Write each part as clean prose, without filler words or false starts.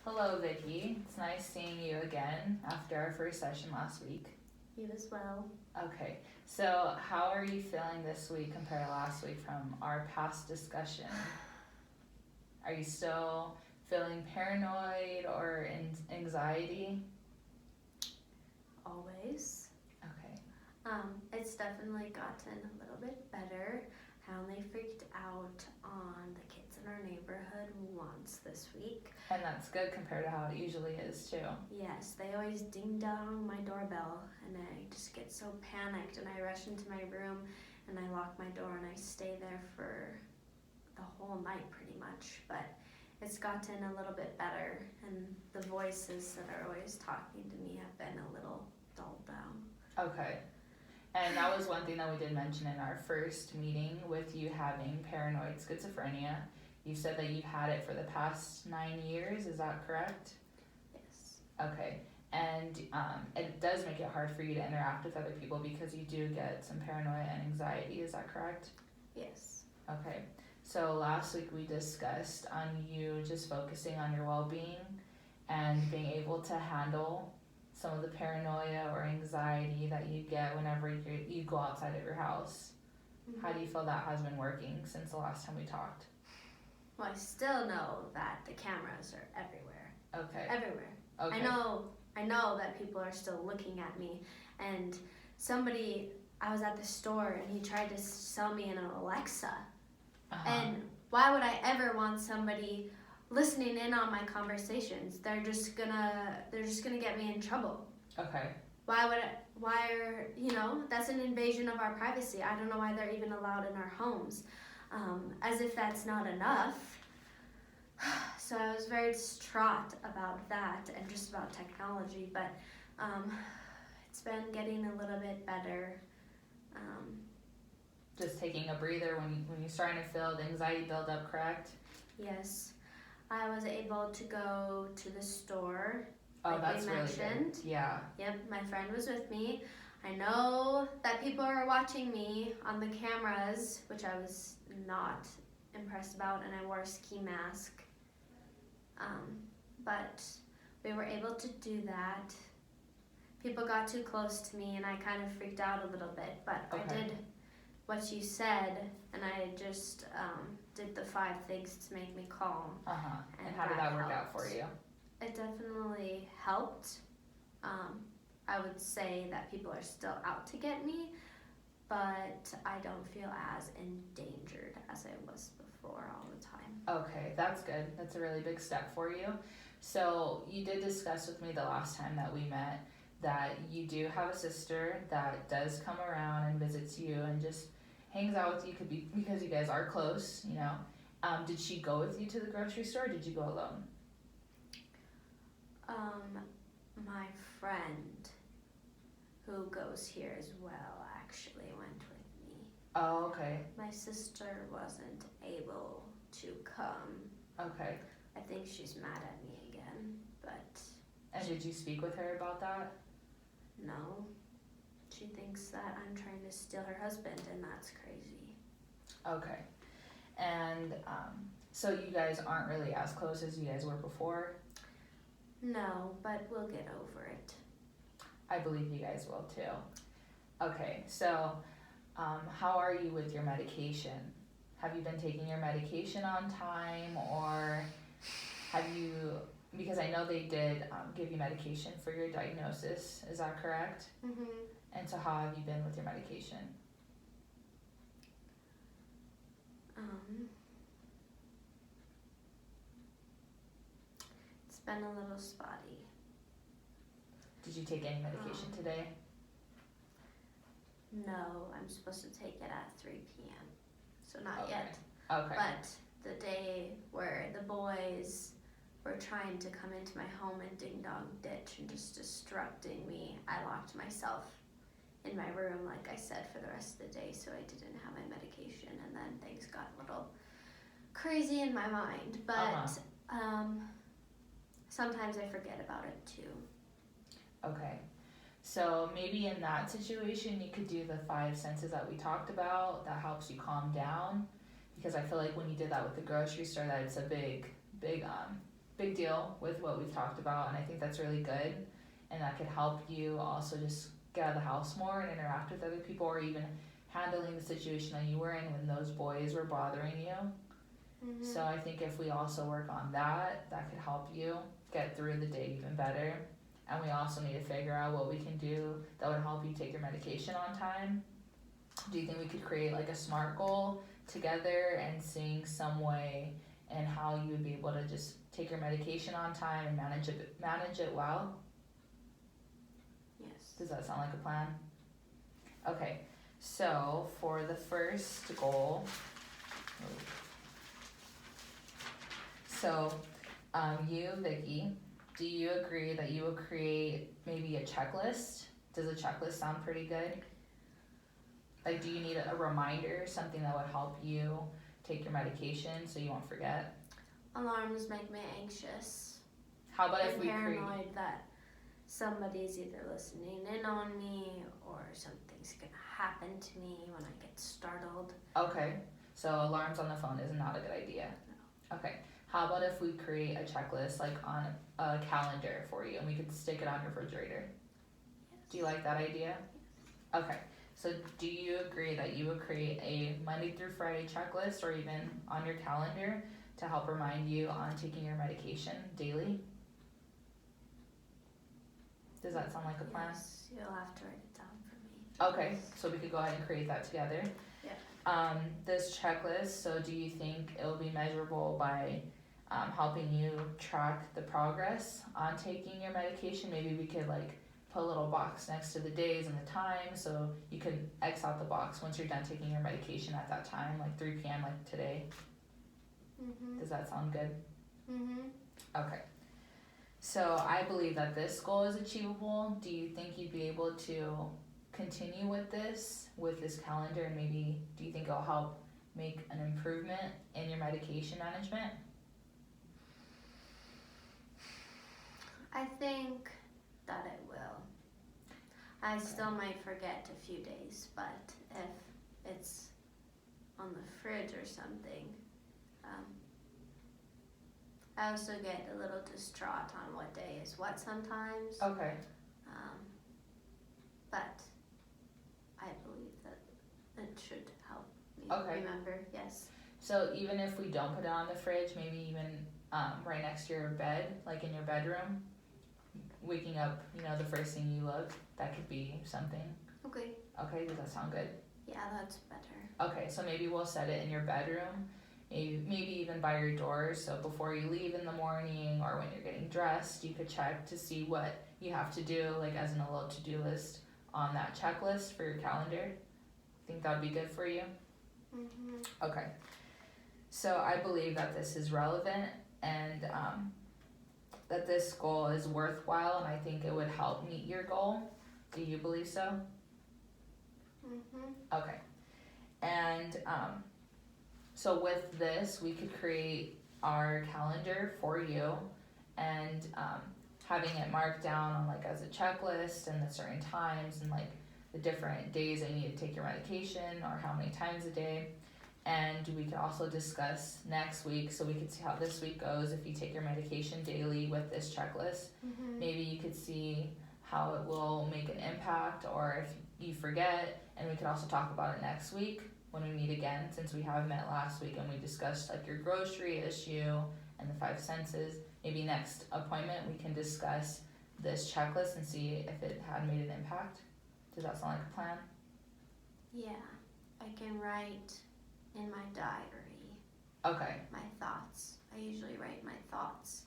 Hello, Vicky. It's nice seeing you again after our first session last week. You as well. Okay, so how are you feeling this week compared to last week from our past discussion? Are you still feeling paranoid or anxiety? Always. Okay. It's definitely gotten a little bit better. I only freaked out on the kids in our neighborhood once this week. And that's good compared to how it usually is too. Yes, they always ding dong my doorbell and I just get so panicked and I rush into my room and I lock my door and I stay there for the whole night pretty much. But it's gotten a little bit better and the voices that are always talking to me have been a little dulled down. Okay. And that was one thing that we did mention in our first meeting with you having paranoid schizophrenia. You said that you've had it for the past 9 years, is that correct? Yes. Okay, and it does make it hard for you to interact with other people because you do get some paranoia and anxiety, is that correct? Yes. Okay, so last week we discussed on you just focusing on your well-being and being able to handle some of the paranoia or anxiety that you get whenever you go outside of your house. Mm-hmm. How do you feel that has been working since the last time we talked? Well, I still know that the cameras are everywhere. Okay. Everywhere. Okay. I know that people are still looking at me. And I was at the store and he tried to sell me an Alexa. Uh-huh. And why would I ever want somebody listening in on my conversations? They're just gonna get me in trouble. Okay. That's an invasion of our privacy. I don't know why they're even allowed in our homes. As if that's not enough. So I was very distraught about that and just about technology, but it's been getting a little bit better. Just taking a breather when you're starting to feel the anxiety build up, correct? Yes. I was able to go to the store. Oh, like that's we really mentioned. good. Yeah. Yep, my friend was with me. I know that people are watching me on the cameras, which I was not impressed about, and I wore a ski mask. But we were able to do that. People got too close to me and I kind of freaked out a little bit, but Okay. I did what you said and I just did the 5 things to make me calm. Uh-huh. And how did that work out for you? It definitely helped. I would say that people are still out to get me, but I don't feel as endangered as I was before all the time. Okay, that's good. That's a really big step for you. So you did discuss with me the last time that we met that you do have a sister that does come around and visits you and just hangs out with you, could be because you guys are close, you know. Did she go with you to the grocery store or did you go alone? My friend who goes here as well actually went with me. Oh, okay. My sister wasn't able to come. Okay. I think she's mad at me again, but And did you speak with her about that? no. She thinks that I'm trying to steal her husband and that's crazy. Okay. And so you guys aren't really as close as you guys were before? No, but we'll get over it. I believe you guys will too. Okay, so how are you with your medication? Have you been taking your medication on time, or have you, because I know they did give you medication for your diagnosis, is that correct? Mm-hmm. And so how have you been with your medication? It's been a little spotty. Did you take any medication today? No, I'm supposed to take it at 3 p.m. So not Okay. yet. Okay. But the day where the boys were trying to come into my home and ding dong ditch and just destructing me, I locked myself in my room, like I said, for the rest of the day, so I didn't have my medication, and then things got a little crazy in my mind. But sometimes I forget about it too. Okay. So maybe in that situation, you could do the 5 senses that we talked about. That helps you calm down, because I feel like when you did that with the grocery store, that it's a big big deal with what we've talked about, and I think that's really good, and that could help you also just get out of the house more and interact with other people, or even handling the situation that you were in when those boys were bothering you. Mhm. So I think if we also work on that, that could help you get through the day even better. And we also need to figure out what we can do that would help you take your medication on time. Do you think we could create like a SMART goal together and seeing some way and how you would be able to just take your medication on time and manage it well? Yes. Does that sound like a plan? Okay, so for the first goal, so you, Vicky, do you agree that you will create maybe a checklist? Does a checklist sound pretty good? Like, do you need a reminder, something that would help you take your medication so you won't forget? Alarms make me anxious. How about if I'm we create? paranoid that somebody's either listening in on me or something's gonna happen to me when I get startled. Okay, so alarms on the phone is not a good idea. No. Okay, how about if we create a checklist like on a calendar for you and we could stick it on your refrigerator? Yes. Do you like that idea? Okay, so do you agree that you would create a Monday through Friday checklist or even on your calendar to help remind you on taking your medication daily? Does that sound like a plan? Yes, you'll have to write it down for me. Okay, so we could go ahead and create that together. Yeah. This checklist, so do you think it'll be measurable by helping you track the progress on taking your medication? Maybe we could like put a little box next to the days and the time, so you could X out the box once you're done taking your medication at that time, like 3 p.m. like today. Mhm. Does that sound good? Mhm. Okay. So I believe that this goal is achievable. Do you think you'd be able to continue with this calendar, and maybe do you think it'll help make an improvement in your medication management? I think that it will. I still might forget a few days, but if it's on the fridge or something, I also get a little distraught on what day is what sometimes. Okay. But I believe that it should help me remember. Yes. So even if we don't put it on the fridge, maybe even right next to your bed, like in your bedroom, waking up, the first thing you look, that could be something. Okay. Okay, does that sound good? Yeah, that's better. Okay, so maybe we'll set it in your bedroom, maybe even by your door, so before you leave in the morning or when you're getting dressed, you could check to see what you have to do, like as in a little to-do list on that checklist for your calendar. Think that would be good for you? Mhm. Okay. So I believe that this is relevant and that this goal is worthwhile, and I think it would help meet your goal. Do you believe so? Mhm. Okay. And so with this, we could create our calendar for you and having it marked down on like as a checklist and the certain times and like the different days that you need to take your medication or how many times a day. And we could also discuss next week, so we could see how this week goes if you take your medication daily with this checklist. Mhm. Maybe you could see how it will make an impact or if you forget, and we could also talk about it next week when we meet again, since we have met last week and we discussed like your grocery issue and the 5 senses. Maybe next appointment we can discuss this checklist and see if it had made an impact. Does that sound like a plan? Yeah, I can write in my diary Okay. my thoughts. I usually write my thoughts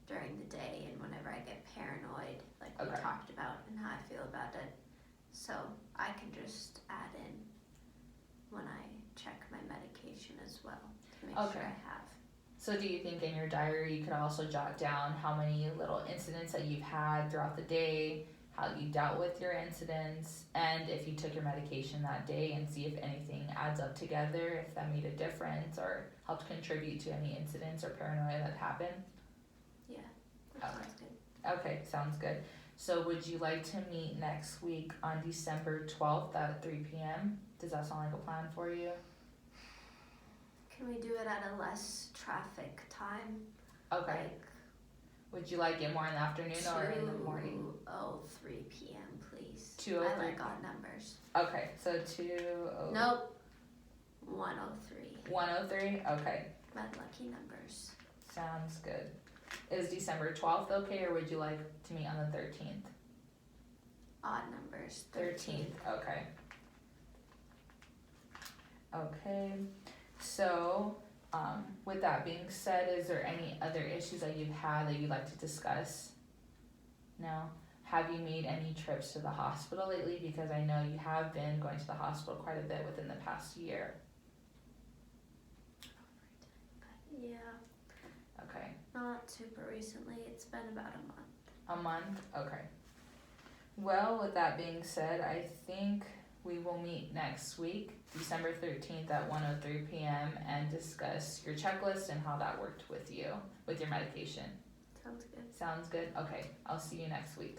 during the day and whenever I get paranoid, like we Okay. talked about, and how I feel about it. So I can just add in when I check my medication as well to make sure I have. So do you think in your diary you could also jot down how many little incidents that you've had throughout the day, how you dealt with your incidents, and if you took your medication that day, and see if anything adds up together, if that made a difference or helped contribute to any incidents or paranoia that happened? Yeah, that sounds good. Okay, sounds good. So would you like to meet next week on December 12th at 3 p.m.? Does that sound like a plan for you? Can we do it at a less traffic time? Okay. Like Would you like it more in the afternoon or in the morning? 2:03 p.m. please. 2:03. I like odd numbers. Okay, so 2:03. Nope. 1:03. 1:03? Okay, My lucky numbers. sounds good. Is December 12th okay, or would you like to meet on the 13th? Odd numbers. 13th, okay. Okay, so, with that being said, is there any other issues that you've had that you'd like to discuss? No? Have you made any trips to the hospital lately? Because I know you have been going to the hospital quite a bit within the past year. Yeah, Okay, not super recently. It's been about a month. a month? Okay. Well, with that being said, I think we will meet next week, December 13th at 1:03 p.m. and discuss your checklist and how that worked with you, with your medication. Sounds good. Sounds good? Okay, I'll see you next week.